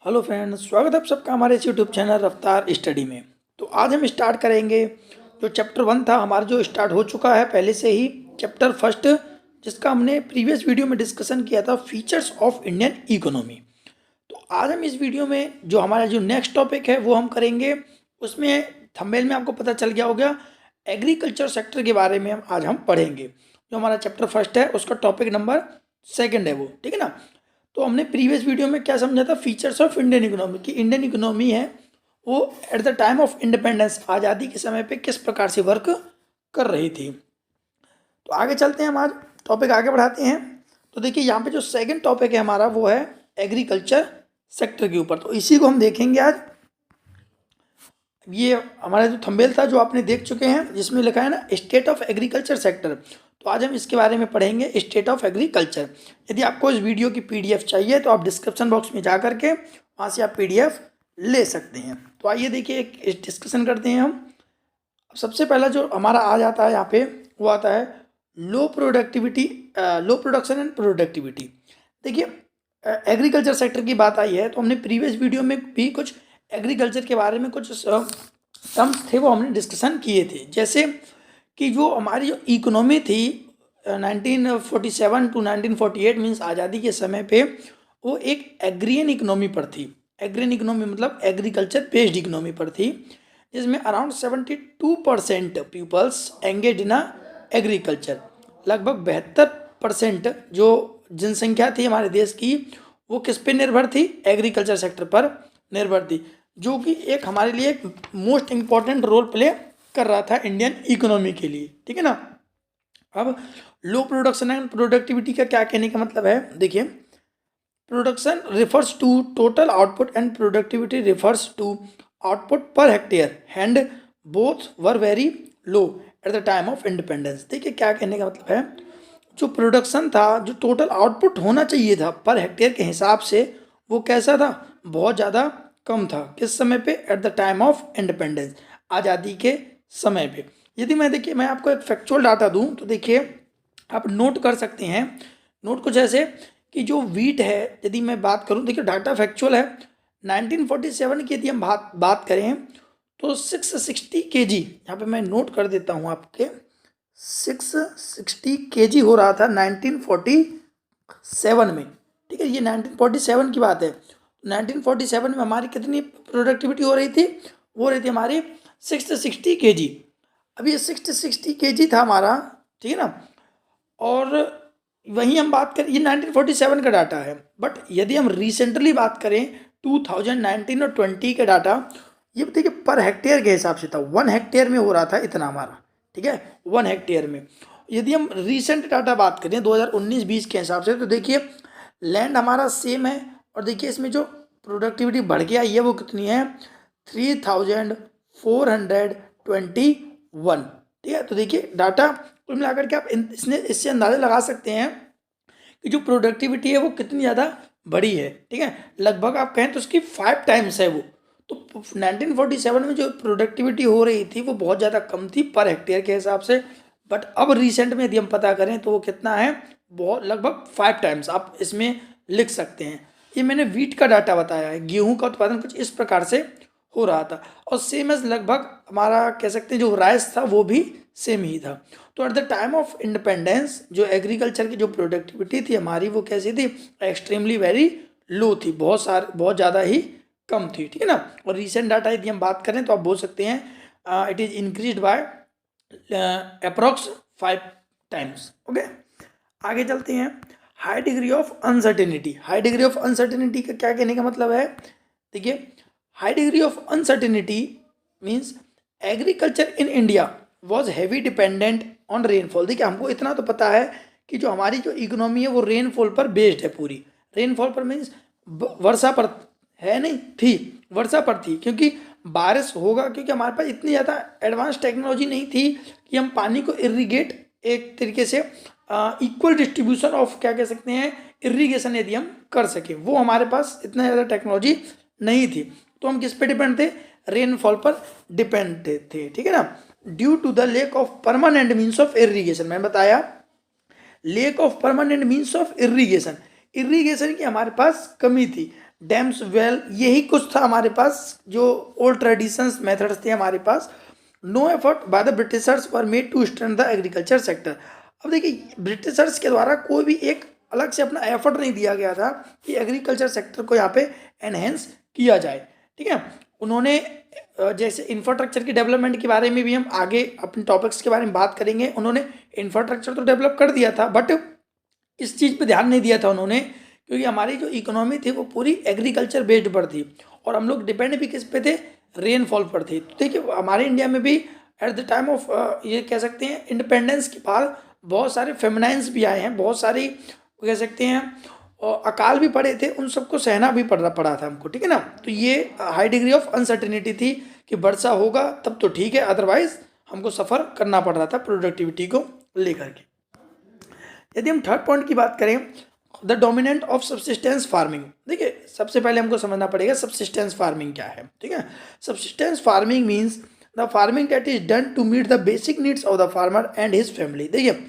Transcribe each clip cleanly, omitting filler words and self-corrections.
Hello friends, स्वागत है आप सबका हमारे इस यूट्यूब चैनल रफ्तार स्टडी में। तो आज हम स्टार्ट करेंगे जो चैप्टर 1 था हमारा, जो स्टार्ट हो चुका है पहले से ही, चैप्टर फर्स्ट, जिसका हमने प्रीवियस वीडियो में डिस्कशन किया था, फीचर्स ऑफ इंडियन इकोनॉमी। तो आज हम इस वीडियो में जो हमारा जो नेक्स्ट टॉपिक है वो हम करेंगे। उसमें थंबनेल में आपको पता चल गया होगा, एग्रीकल्चर सेक्टर के बारे में आज हम पढ़ेंगे। जो हमारा चैप्टर फर्स्ट है उसका टॉपिक नंबर 2 है वो, ठीक है ना। तो हमने प्रीवियस वीडियो में क्या समझा था, फीचर्स ऑफ इंडियन इकोनॉमी, कि इंडियन इकोनॉमी है वो eight the time of independence, आज़ादी के समय पे किस प्रकार से वर्क कर रही थी। तो आगे चलते हैं, हम आज टॉपिक आगे बढ़ाते हैं। तो देखिए यहाँ पे जो सेकंड टॉपिक है हमारा वो है एग्रीकल्चर सेक्टर के ऊपर। तो इसी को हम देखेंगे आज। ये हमारा जो थंबनेल था जो आपने देख चुके हैं, जिसमें लिखा है ना स्टेट ऑफ एग्रीकल्चर सेक्टर, तो आज हम इसके बारे में पढ़ेंगे, स्टेट ऑफ एग्रीकल्चर। यदि आपको इस वीडियो की पीडीएफ चाहिए तो आप डिस्क्रिप्शन बॉक्स में जा करके वहाँ से आप पीडीएफ ले सकते हैं। तो आइए देखिए एक डिस्कशन करते हैं हम। सबसे पहला जो हमारा आ जाता है यहाँ पे वो आता है लो productivity, low production and productivity. देखिए एग्रीकल्चर सेक्टर की बात आई है तो हमने प्रीवियस वीडियो में भी कुछ एग्रीकल्चर के बारे में कुछ टर्म्स थे वो हमने डिस्कशन किए थे। जैसे कि जो हमारी जो इकोनॉमी थी 1947 टू 1948 मीन्स आज़ादी के समय पे, वो एक एग्रियन इकोनॉमी पर थी। एग्रियन इकोनॉमी मतलब एग्रीकल्चर बेस्ड इकोनॉमी पर थी, जिसमें around 72% peoples engage in agriculture. लगभग 72% जो जनसंख्या थी हमारे देश की वो किस पे निर्भर थी, एग्रीकल्चर सेक्टर पर निर्भर थी, जो कि एक हमारे लिए एक मोस्ट इम्पॉर्टेंट रोल प्ले कर रहा था इंडियन इकोनॉमी के लिए, ठीक है ना। अब लो प्रोडक्शन एंड प्रोडक्टिविटी का क्या कहने का मतलब है, देखिए production refers to total output and productivity refers to output per hectare and both were very low at the time of independence. देखिए क्या कहने का मतलब है, जो प्रोडक्शन था, जो टोटल आउटपुट होना चाहिए था पर हेक्टेयर के हिसाब से, वो कैसा था, बहुत ज़्यादा कम था। किस समय पे, eight the time of independence, आज़ादी के समय पे। यदि मैं आपको एक फैक्चुअल डाटा दूं तो देखिए आप नोट कर सकते हैं। नोट कुछ ऐसे कि जो वीट है, यदि मैं बात करूं, देखिए डाटा फैक्चुअल है। 1947 की यदि हम बात करें तो 660 kg, यहाँ पे मैं नोट कर देता हूँ आपके, 660 kg हो रहा था 1947 में, ठीक है। ये 1947 की बात है। 1947 में हमारी कितनी प्रोडक्टिविटी हो रही थी, वो रही थी हमारी 660 kg। अब ये 660 kg था हमारा, ठीक है ना। और वहीं हम बात करें, ये 1947 का डाटा है, बट यदि हम रिसेंटली बात करें 2019 और 20 का डाटा, ये देखिए पर हेक्टेयर के हिसाब से था। 1 हेक्टेयर में हो रहा था इतना हमारा, ठीक है, 1 हेक्टेयर में। यदि हम रिसेंट डाटा बात करें 2019-20 के हिसाब से, तो देखिए लैंड हमारा सेम है, और देखिए इसमें जो प्रोडक्टिविटी बढ़ के आई है वो कितनी है, 3421, ठीक है। तो देखिए डाटा कुल मिलाकर के आप इससे अंदाज़ा लगा सकते हैं कि जो प्रोडक्टिविटी है वो कितनी ज़्यादा बड़ी है, ठीक है। लगभग आप कहें तो उसकी 5 टाइम्स है वो। तो 1947 में जो प्रोडक्टिविटी हो रही थी वो बहुत ज़्यादा कम थी पर हेक्टेयर के हिसाब से, बट अब रिसेंट में यदि हम पता करें तो वो कितना है, बहुत लगभग 5 टाइम्स आप इसमें लिख सकते हैं। ये मैंने वीट का डाटा बताया है। गेहूं का उत्पादन कुछ इस प्रकार से हो रहा था, और सेम एज लगभग हमारा कह सकते हैं जो राइस था वो भी सेम ही था। तो eight the time of independence जो एग्रीकल्चर की जो प्रोडक्टिविटी थी हमारी वो कैसी थी, एक्सट्रीमली वेरी लो थी, बहुत ज़्यादा ही कम थी, ठीक है ना। और रिसेंट डाटा यदि हम बात करें तो आप बोल सकते हैं it is increase by approx 5 times, okay. आगे चलते हैं, high degree of uncertainty. High degree of uncertainty का क्या कहने का मतलब है, देखिए high degree of uncertainty means agriculture in India was heavy dependent on rainfall. देखिए हमको इतना तो पता है कि जो हमारी जो इकोनॉमी है वो रेनफॉल पर बेस्ड है पूरी। रेनफॉल पर मीन्स वर्षा पर है, नहीं थी, वर्षा पर थी, क्योंकि बारिश होगा, क्योंकि हमारे पास इतनी ज़्यादा एडवांस टेक्नोलॉजी नहीं थी कि हम पानी को इरिगेट एक तरीके से इक्वल डिस्ट्रीब्यूशन ऑफ क्या कह सकते हैं इरिगेशन यदि हम कर सकें, वो हमारे पास इतना ज़्यादा टेक्नोलॉजी नहीं थी। तो हम किस पे डिपेंड थे, रेनफॉल पर डिपेंड थे, ठीक है ना। Due to the lack of permanent means of irrigation, मैंने बताया lack of permanent means of irrigation, irrigation की हमारे पास कमी थी। डैम्स वेल, यही कुछ था हमारे पास, जो ओल्ड ट्रेडिशंस मेथड्स थे हमारे पास। No effort by the britishers were made to strengthen the agriculture sector. अब देखिए, ब्रिटिशर्स के द्वारा कोई भी एक अलग से अपना एफर्ट नहीं दिया गया था कि एग्रीकल्चर सेक्टर को यहाँ पे एनहेंस किया जाए, ठीक है। उन्होंने जैसे इंफ्रास्ट्रक्चर की डेवलपमेंट के बारे में भी हम आगे अपने टॉपिक्स के बारे में बात करेंगे। उन्होंने इंफ्रास्ट्रक्चर तो डेवलप कर दिया था, बट इस चीज़ पे ध्यान नहीं दिया था उन्होंने, क्योंकि हमारी जो इकोनॉमी थी वो पूरी एग्रीकल्चर बेस्ड पर थी, और हम लोग डिपेंड भी किस पे थे, रेनफॉल पर थे। तो देखिए, हमारे इंडिया में भी एट द टाइम ऑफ ये कह सकते हैं इंडिपेंडेंस के बाद बहुत सारे फेमिनाइंस भी आए हैं, बहुत सारी कह सकते हैं और अकाल भी पड़े थे, उन सबको सहना भी पड़ा था हमको, ठीक है ना। तो ये हाई डिग्री ऑफ अनसर्टेनिटी थी कि वर्षा होगा तब तो ठीक है, अदरवाइज हमको सफ़र करना पड़ रहा था प्रोडक्टिविटी को लेकर के। यदि हम थर्ड पॉइंट की बात करें, the dominant of subsistence farming. देखिए, सबसे पहले हमको समझना पड़ेगा सब्सिस्टेंस फार्मिंग क्या है, ठीक है। Subsistence farming means the farming that is done to meet the basic needs of the farmer and his family. देखिए,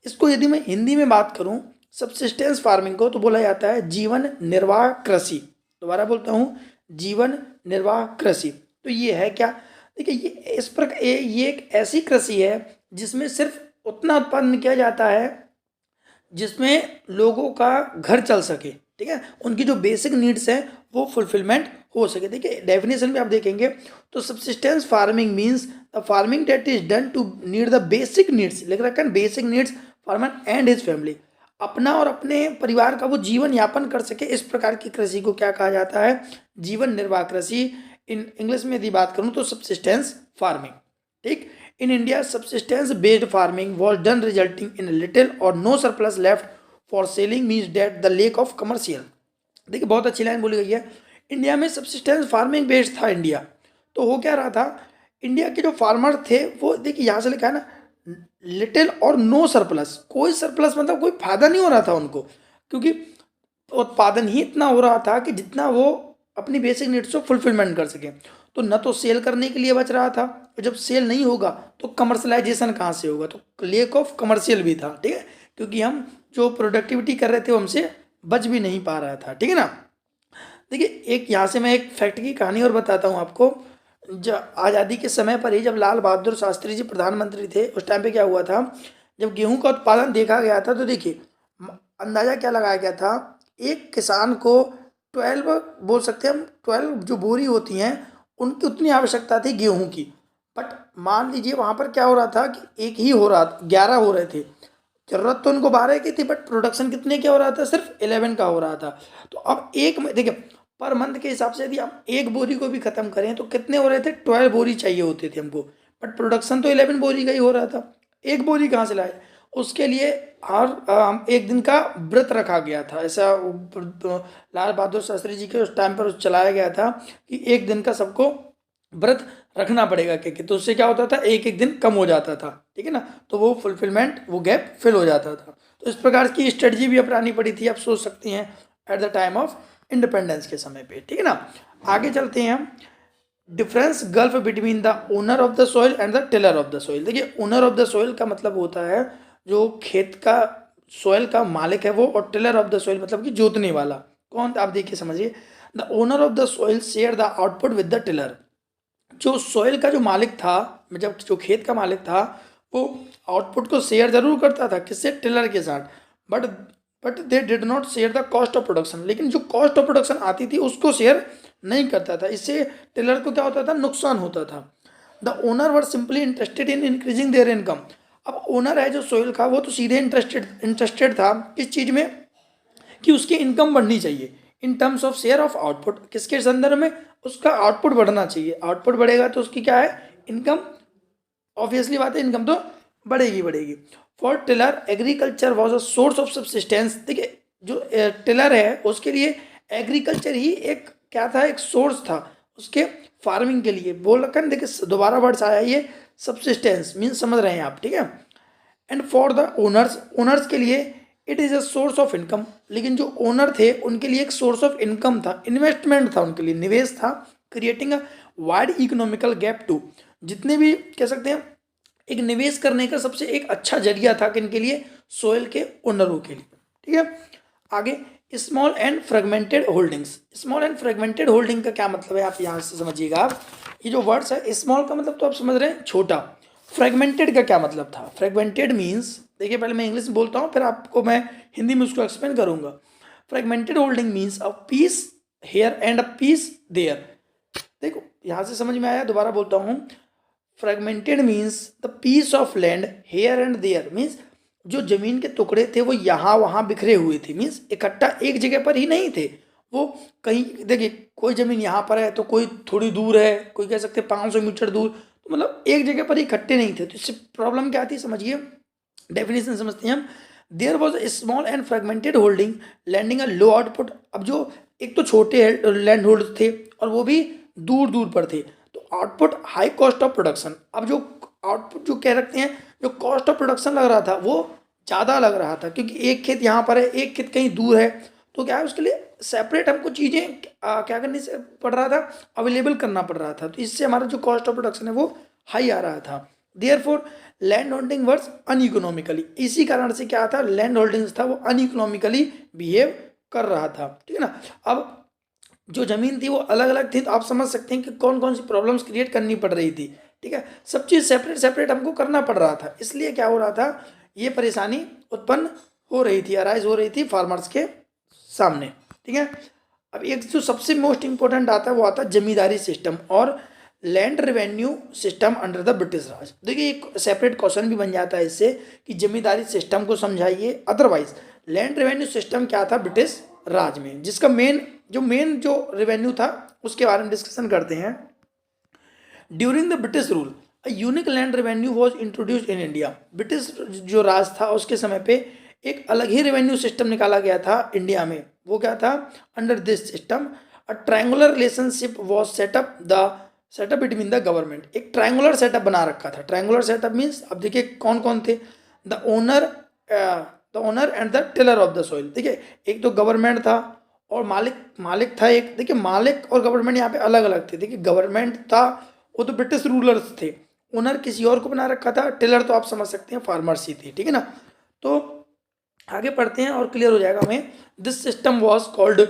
इसको यदि मैं हिंदी में बात करूं, सब्सिस्टेंस फार्मिंग को तो बोला जाता है जीवन निर्वाह कृषि। दोबारा बोलता हूं, जीवन निर्वाह कृषि। तो ये है क्या? देखिए, ये इस प्रकार ये एक ऐसी कृषि है जिसमें सिर्फ उतना उत्पादन किया जाता है जिसमें लोगों का घर चल सके, ठीक है, उनकी जो बेसिक नीड्स हैं वो फुलफिलमेंट हो सके। देखिए, डेफिनेशन में आप देखेंगे तो subsistence farming means the farming that is done to need the basic needs, लिख रखा है basic needs farmer and his family, अपना और अपने परिवार का वो जीवन यापन कर सके। इस प्रकार की कृषि को क्या कहा जाता है? जीवन निर्वाह कृषि। इन इंग्लिश में यदि बात करूँ तो सब्सिस्टेंस फार्मिंग, ठीक। In India, subsistence-based farming was done resulting in little or no surplus left for selling means that the lack of commercial। देखिए, बहुत अच्छी लाइन बोली गई है। इंडिया में सब्सिस्टेंस फार्मिंग बेस्ड था इंडिया, तो हो क्या रहा था, इंडिया के जो फार्मर थे वो, देखिए यहाँ से लिखा है ना, लिटिल और नो सरप्लस, कोई सरप्लस मतलब कोई फायदा नहीं हो रहा था उनको, क्योंकि उत्पादन ही इतना हो रहा था कि जितना वो अपनी बेसिक नीड्स को फुलफिलमेंट कर सके। तो न तो सेल करने के लिए बच रहा था, और जब सेल नहीं होगा तो कमर्शलाइजेशन कहाँ से होगा, तो लेक ऑफ कमर्शियल भी था, ठीक है, क्योंकि हम जो प्रोडक्टिविटी कर रहे थे वो हमसे बच भी नहीं पा रहा था, ठीक है ना। देखिए, एक यहाँ से मैं एक फैक्ट की कहानी और बताता हूँ आपको। जब आज़ादी के समय पर ही जब लाल बहादुर शास्त्री जी प्रधानमंत्री थे, उस टाइम पे क्या हुआ था, जब गेहूं का उत्पादन देखा गया था तो देखिए, अंदाज़ा क्या लगाया गया था, एक किसान को 12 बोल सकते हैं हम, 12 जो बोरी होती हैं उनकी उतनी आवश्यकता थी गेहूं की। बट मान लीजिए वहाँ पर क्या हो रहा था कि एक ही हो रहा था, 11 हो रहे थे, जरूरत तो उनको 12 की थी, बट प्रोडक्शन कितने क्या हो रहा था, सिर्फ 11 का हो रहा था। तो अब एक देखिए, पर मंथ के हिसाब से यदि हम एक बोरी को भी खत्म करें तो कितने हो रहे थे, 12 बोरी चाहिए होते थे हमको, बट प्रोडक्शन तो 11 बोरी का ही हो रहा था। एक बोरी कहाँ से लाए? उसके लिए हर एक दिन का व्रत रखा गया था, ऐसा लाल बहादुर शास्त्री जी के उस टाइम पर चलाया गया था कि एक दिन का सबको व्रत रखना पड़ेगा, क्योंकि तो उससे क्या होता था, एक एक दिन कम हो जाता था, ठीक है ना, तो वो फुलफिलमेंट, वो गैप फिल हो जाता था। तो इस प्रकार की स्ट्रेटजी भी अपनानी पड़ी थी, आप सोच सकते हैं, eight the time of independence के समय पे, ठीक है ना। आगे चलते हैं हम, difference gulf between the owner of the soil and the tiller of the soil. देखिए, ओनर ऑफ द सॉइल का मतलब होता है जो खेत का सॉइल का मालिक है वो, और टिलर ऑफ द सॉइल मतलब कि जोतने वाला कौन, आप देखिए समझिए। The owner of the soil share the output with the tiller. जो सॉइल का जो मालिक था, मतलब जो खेत का मालिक था, वो आउटपुट को शेयर जरूर करता था, किससे? टिलर के साथ। But they did not share the cost of production. लेकिन जो कॉस्ट ऑफ प्रोडक्शन आती थी उसको शेयर नहीं करता था, इससे टिलर को क्या होता था, नुकसान होता था। The owner were simply interested in increasing there income. अब ओनर है जो सोइल का, वो तो सीधे इंटरेस्टेड था किस चीज़ में, कि उसकी इनकम बढ़नी चाहिए in terms of share of output. किसके संदर्भ में? उसका आउटपुट बढ़ना चाहिए, आउटपुट बढ़ेगा तो उसकी क्या है, इनकम, ऑब्वियसली बात है, इनकम तो बढ़ेगी बढ़ेगी। For tiller agriculture was a source of subsistence. देखिए, जो टिलर है उसके लिए एग्रीकल्चर ही एक क्या था, एक सोर्स था उसके फार्मिंग के लिए। बोल रखा है, देखिए दोबारा वर्ड्स आया ये, सब्सिस्टेंस मीन्स समझ रहे हैं आप, ठीक है। And for the owners, owners के लिए it is a source of income. लेकिन जो ओनर थे उनके लिए एक सोर्स ऑफ इनकम था, इन्वेस्टमेंट था, उनके लिए निवेश था। Creating a wide economical gap to, जितने भी कह सकते हैं एक निवेश करने का सबसे एक अच्छा जरिया था किनके लिए, सोयल के ओनरों के लिए, ठीक है। आगे, small and fragmented holdings. Small and fragmented holding का क्या मतलब है, आप यहाँ से समझिएगा आप। ये जो वर्ड्स है, स्मॉल का मतलब तो आप समझ रहे हैं छोटा, फ्रेगमेंटेड का क्या मतलब था। फ्रेगमेंटेड मीन्स, देखिए पहले मैं इंग्लिश में बोलता हूँ फिर आपको मैं हिंदी में उसको एक्सप्लेन करूंगा। Fragmented holding means a piece here and a piece there. देखो यहाँ से समझ में आया, दोबारा बोलता हूँ। Fragmented means the piece of land here and there, means जो जमीन के टुकड़े थे वो यहाँ वहाँ बिखरे हुए थे, मीन्स इकट्ठा एक जगह पर ही नहीं थे वो। कहीं देखिए कोई जमीन यहाँ पर है तो कोई थोड़ी दूर है, कोई कह सकते 500 मीटर दूर, तो मतलब एक जगह पर इकट्ठे नहीं थे। तो इससे प्रॉब्लम क्या थी समझिए, डेफिनेशन समझते हैं हम। There was a small and fragmented holding landing a low output. अब जो एक तो छोटे लैंड होल्ड थे और वो भी दूर दूर पर थे, तो output high cost of production. अब जो आउटपुट जो कह रखते हैं, जो कॉस्ट ऑफ प्रोडक्शन लग रहा था वो ज़्यादा लग रहा था, क्योंकि एक खेत यहाँ पर है एक खेत कहीं दूर है, तो क्या है उसके लिए सेपरेट हमको चीज़ें क्या करनी से पड़ रहा था, अवेलेबल करना पड़ रहा था। तो इससे हमारा जो कॉस्ट ऑफ प्रोडक्शन है वो हाई आ रहा था। देयरफॉर लैंड होल्डिंग वर्स अनइकोनॉमिकली, इसी कारण से क्या था, लैंड होल्डिंग्स था वो अनइकोनॉमिकली बिहेव कर रहा था, ठीक है ना। अब जो जमीन थी वो अलग अलग थी, तो आप समझ सकते हैं कि कौन कौन सी प्रॉब्लम्स क्रिएट करनी पड़ रही थी, ठीक है। सब चीज़ सेपरेट सेपरेट हमको करना पड़ रहा था, इसलिए क्या हो रहा था, ये परेशानी उत्पन्न हो रही थी, अराइज हो रही थी फार्मर्स के सामने, ठीक है। अब एक जो सबसे मोस्ट इंपॉर्टेंट आता है वो आता है जमींदारी सिस्टम और land revenue system under the British Raj. देखिए एक सेपरेट क्वेश्चन भी बन जाता है इससे कि जमींदारी सिस्टम को समझाइए। अदरवाइज लैंड रेवेन्यू सिस्टम क्या था ब्रिटिश राज में, जिसका मेन जो रेवेन्यू था उसके बारे में डिस्कशन करते हैं। During the British rule a unique land revenue was introduced in India. British जो राज था उसके समय पे एक अलग ही रेवेन्यू सिस्टम निकाला गया था इंडिया में। वो क्या था, under this system a triangular relationship was setup between the government. एक ट्रायंगुलर सेटअप बना रखा था। ट्रायंगुलर सेटअप मीन्स, अब देखिए कौन कौन थे, the owner and the tiller of the soil. देखिए एक तो गवर्नमेंट था और मालिक मालिक था एक। देखिए मालिक और गवर्नमेंट यहाँ पे अलग अलग थे। देखिए गवर्नमेंट था वो तो ब्रिटिश रूलर्स थे, ओनर किसी और को बना रखा था, टिलर तो आप समझ सकते हैं फार्मर्स ही थी, ठीक है ना। तो आगे पढ़ते हैं और क्लियर हो जाएगा हमें। This system was called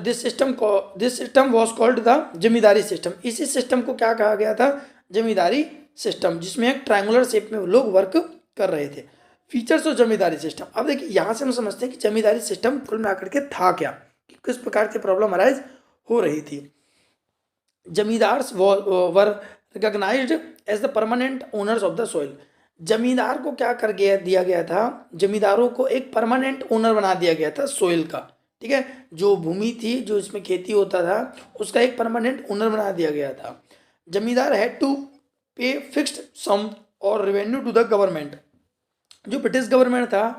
this system was called the zamindari system. इसी सिस्टम को क्या कहा गया था, जमींदारी सिस्टम, जिसमें एक ट्रायंगुलर शेप में लोग वर्क कर रहे थे। फीचर्स ऑफ जमींदारी सिस्टम, अब देखिए यहाँ से हम समझते हैं कि जमींदारी सिस्टम कुल मिलाकर के था क्या, कि किस प्रकार की प्रॉब्लम अराइज हो रही थी। Zamindars were recognised as the permanent owners of the soil. Zamindar को क्या कर गया दिया गया था, जमींदारों को एक परमानेंट ओनर बना दिया गया था सोइल का, ठीक है। जो भूमि थी जो इसमें खेती होता था उसका एक परमानेंट ओनर बना दिया गया था। जमींदार हैड टू पे फिक्स्ड सम और रेवेन्यू टू द गवर्नमेंट। जो ब्रिटिश गवर्नमेंट था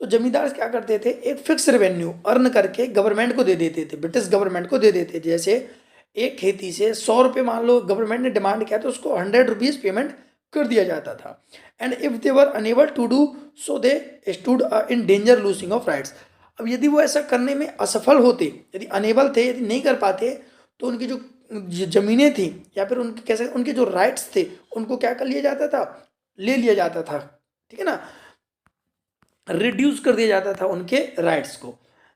तो जमींदार क्या करते थे, एक फिक्स रेवेन्यू अर्न करके गवर्नमेंट को दे देते थे, ब्रिटिश गवर्नमेंट को दे देते थे। जैसे एक खेती से 100 रुपये मान लो गवर्नमेंट ने डिमांड किया तो उसको 100 रुपीज़ पेमेंट कर दिया जाता था। And if they were unable to do so they stood in danger losing of rights. अब यदि वो ऐसा करने में असफल होते, यदि अनेबल थे, यदि नहीं कर पाते, तो उनकी जो जमीनें थी या फिर उनके कैसे उनके जो राइट्स थे उनको क्या कर लिया जाता था, ले लिया जाता था, ठीक है ना, रिड्यूस कर दिया जाता था उनके राइट्स को।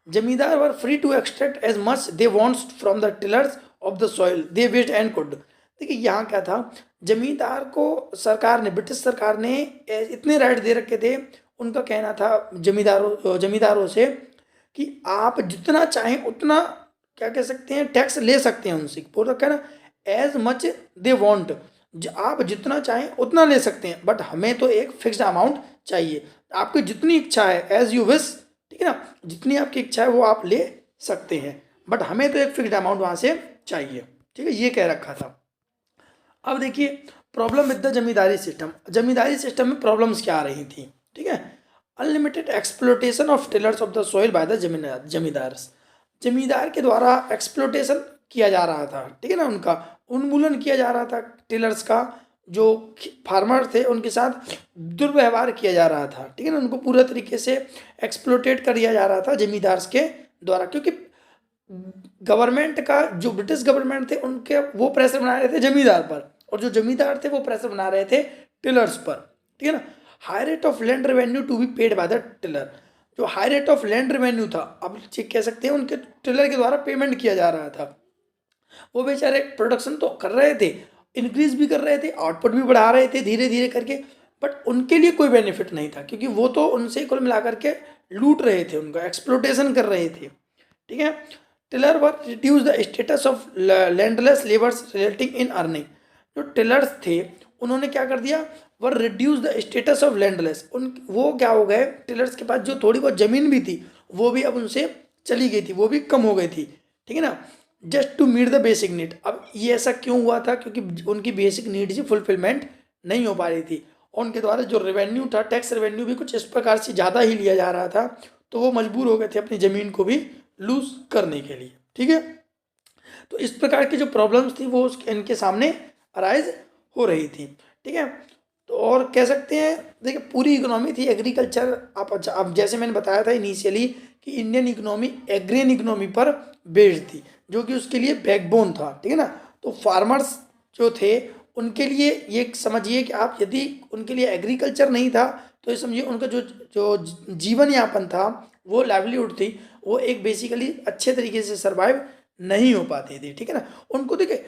Zamindar were free to extract as much they wants from the tillers of the soil they wished and could. देखिए यहाँ क्या था, जमींदार को सरकार ने, ब्रिटिश सरकार ने इतने राइट दे रखे थे। उनका कहना था जमींदारों से कि आप जितना चाहें उतना क्या कह सकते हैं टैक्स ले सकते हैं उनसे। बोल रखा है ना, एज मच दे वांट, आप जितना चाहें उतना ले सकते हैं, बट हमें तो एक फिक्स्ड अमाउंट चाहिए। आपकी जितनी इच्छा है एज यू विश, ठीक है ना, जितनी आपकी इच्छा है वो आप ले सकते हैं, बट हमें तो एक फिक्स्ड अमाउंट वहाँ से चाहिए, ठीक है, ये कह रखा था। अब देखिए problem with the zamindari system. Zamindari system में प्रॉब्लम्स क्या आ रही थी, ठीक है। Unlimited exploitation of tillers of the soil by the zamindars. जमींदार के द्वारा एक्सप्लोटेशन किया जा रहा था, ठीक है ना, उनका उन्मूलन किया जा रहा था। टिलर्स का जो फार्मर थे उनके साथ दुर्व्यवहार किया जा रहा था, ठीक है ना, उनको पूरे तरीके से एक्सप्लोटेट कर दिया जा रहा था जमींदार के द्वारा। क्योंकि गवर्नमेंट का जो ब्रिटिश गवर्नमेंट थे उनके वो प्रेशर बना रहे थे जमींदार पर, और जो जमींदार थे वो प्रेशर बना रहे थे टिलर्स पर, ठीक है ना। High rate of land revenue to be paid by the tiller. जो high rate of land revenue था, आप चेक कह सकते हैं, उनके टिलर के द्वारा पेमेंट किया जा रहा था। वो बेचारे प्रोडक्शन तो कर रहे थे, इंक्रीज भी कर रहे थे, आउटपुट भी बढ़ा रहे थे धीरे धीरे करके, बट उनके लिए कोई बेनिफिट नहीं था, क्योंकि वो तो उनसे कुल मिलाकर के लूट रहे थे, उनका एक्सप्लोटेशन कर रहे थे। ठीक है। Tiller were reduce the status of landless labours resulting in earning. जो टिलर्स थे उन्होंने क्या कर दिया, were reduce the status of landless, उन वो क्या हो गए, टिलर्स के पास जो थोड़ी बहुत ज़मीन भी थी वो भी अब उनसे चली गई थी, वो भी कम हो गई थी। ठीक है ना। Just to meet the basic need. अब ये ऐसा क्यों हुआ था, क्योंकि उनकी बेसिक नीड की फुलफिलमेंट नहीं हो पा रही थी, और उनके द्वारा जो रेवेन्यू था, टैक्स रेवेन्यू भी कुछ इस प्रकार से ज़्यादा ही लिया जा रहा था, तो वो मजबूर हो गए थे अपनी ज़मीन को भी लूज करने के लिए। ठीक है। तो इस प्रकार की जो प्रॉब्लम्स थी वो इनके सामने अराइज हो रही थी। ठीक है। तो और कह सकते हैं, देखिए पूरी इकोनॉमी थी एग्रीकल्चर, आप अच्छा, अब जैसे मैंने बताया था इनिशियली कि इंडियन इकोनॉमी एग्रेन इकोनॉमी पर बेस्ड थी, जो कि उसके लिए बैकबोन था। ठीक है ना। तो फार्मर्स जो थे उनके लिए ये समझिए कि आप, यदि उनके लिए एग्रीकल्चर नहीं था तो ये समझिए उनका जो जो जीवन यापन था, वो लाइवलीहुड थी, वो एक बेसिकली अच्छे तरीके से सर्वाइव नहीं हो पाती थी। ठीक है ना। उनको देखिए,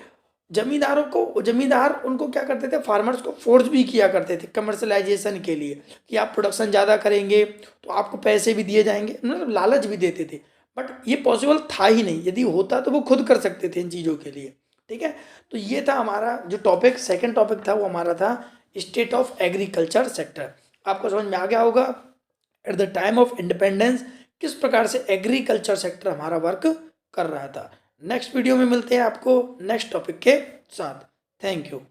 जमींदार उनको क्या करते थे, फार्मर्स को फोर्स भी किया करते थे कमर्शलाइजेशन के लिए, कि आप प्रोडक्शन ज़्यादा करेंगे तो आपको पैसे भी दिए जाएंगे, मतलब लालच भी देते थे। बट ये पॉसिबल था ही नहीं, यदि होता तो वो खुद कर सकते थे इन चीज़ों के लिए। ठीक है। तो ये था हमारा जो टॉपिक, सेकंड टॉपिक था वो हमारा था स्टेट ऑफ एग्रीकल्चर सेक्टर। आपको समझ में आ गया होगा eight the time of independence किस प्रकार से एग्रीकल्चर सेक्टर हमारा वर्क कर रहा था। नेक्स्ट वीडियो में मिलते हैं आपको नेक्स्ट टॉपिक के साथ। Thank you.